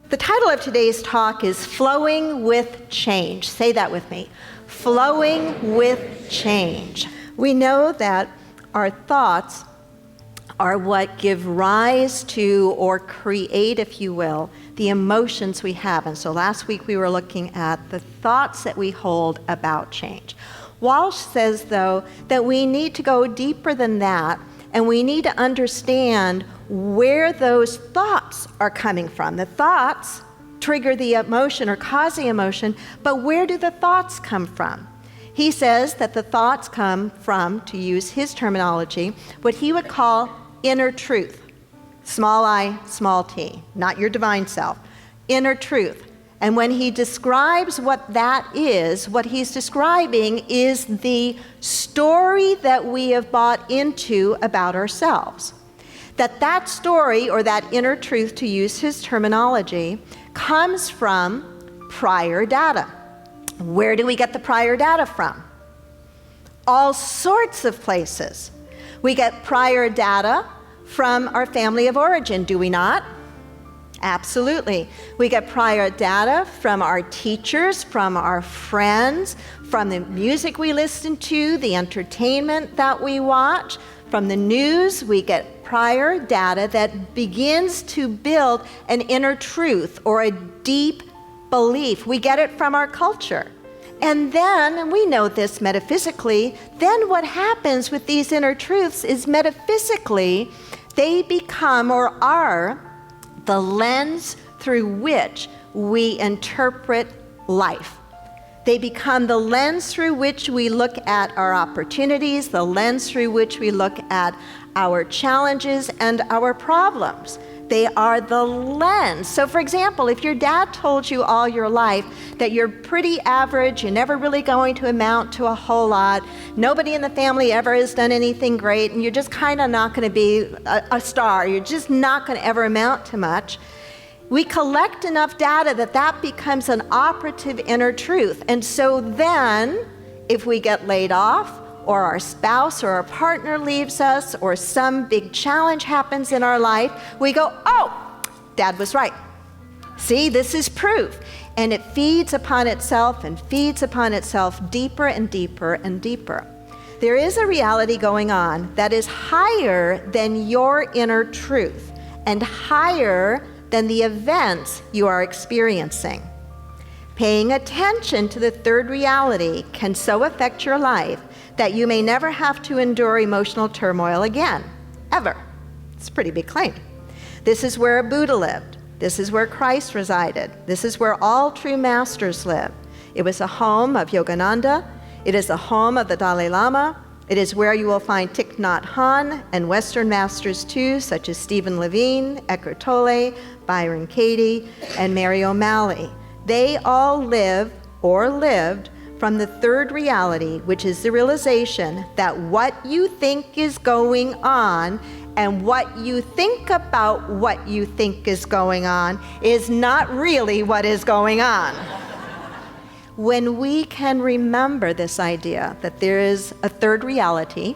The title of today's talk is Flowing with Change. Say that with me. Flowing with change. We know that our thoughts are what give rise to or create, if you will, the emotions we have. And so last week we were looking at the thoughts that we hold about change. Walsh says, though, that we need to go deeper than that, and we need to understand where those thoughts are coming from. The thoughts trigger the emotion or cause the emotion, but where do the thoughts come from? He says that the thoughts come from, to use his terminology, what he would call inner truth. Small I, small t, not your divine self. Inner truth. And when he describes what that is, what he's describing is the story that we have bought into about ourselves. That story, or that inner truth, to use his terminology, comes from prior data. Where do we get the prior data from? All sorts of places. We get prior data from our family of origin, do we not? Absolutely. We get prior data from our teachers, from our friends, from the music we listen to, the entertainment that we watch, from the news. We get prior data that begins to build an inner truth or a deep belief. We get it from our culture. And then, and we know this metaphysically, then what happens with these inner truths is metaphysically they become or are the lens through which we interpret life. They become the lens through which we look at our opportunities, the lens through which we look at our challenges and our problems. They are the lens. So for example, if your dad told you all your life that you're pretty average, you're never really going to amount to a whole lot, nobody in the family ever has done anything great, and you're just kind of not going to be a star, you're just not going to ever amount to much, we collect enough data that becomes an operative inner truth. And so then, if we get laid off, or our spouse or our partner leaves us, or some big challenge happens in our life, we go, oh, Dad was right. See, this is proof. And it feeds upon itself and feeds upon itself deeper and deeper and deeper. There is a reality going on that is higher than your inner truth and higher than the events you are experiencing. Paying attention to the third reality can so affect your life that you may never have to endure emotional turmoil again, ever. It's a pretty big claim. This is where a Buddha lived. This is where Christ resided. This is where all true masters live. It was a home of Yogananda. It is a home of the Dalai Lama. It is where you will find Thich Nhat Hanh and Western masters too, such as Stephen Levine, Eckhart Tolle, Byron Katie, and Mary O'Malley. They all live or lived from the third reality, which is the realization that what you think is going on and what you think about what you think is going on is not really what is going on. When we can remember this idea that there is a third reality,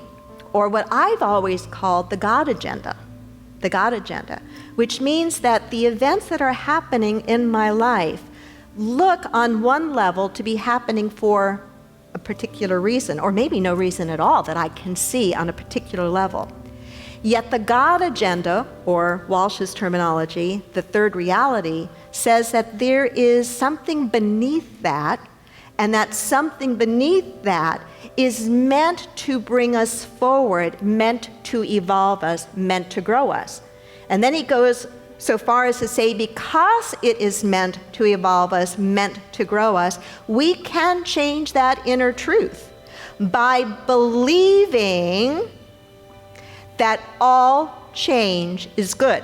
or what I've always called the God agenda, which means that the events that are happening in my life look on one level to be happening for a particular reason, or maybe no reason at all that I can see on a particular level. Yet the God agenda, or Walsh's terminology, the third reality, says that there is something beneath that, and that something beneath that is meant to bring us forward, meant to evolve us, meant to grow us. And then he goes so far as to say, because it is meant to evolve us, meant to grow us, we can change that inner truth by believing that all change is good.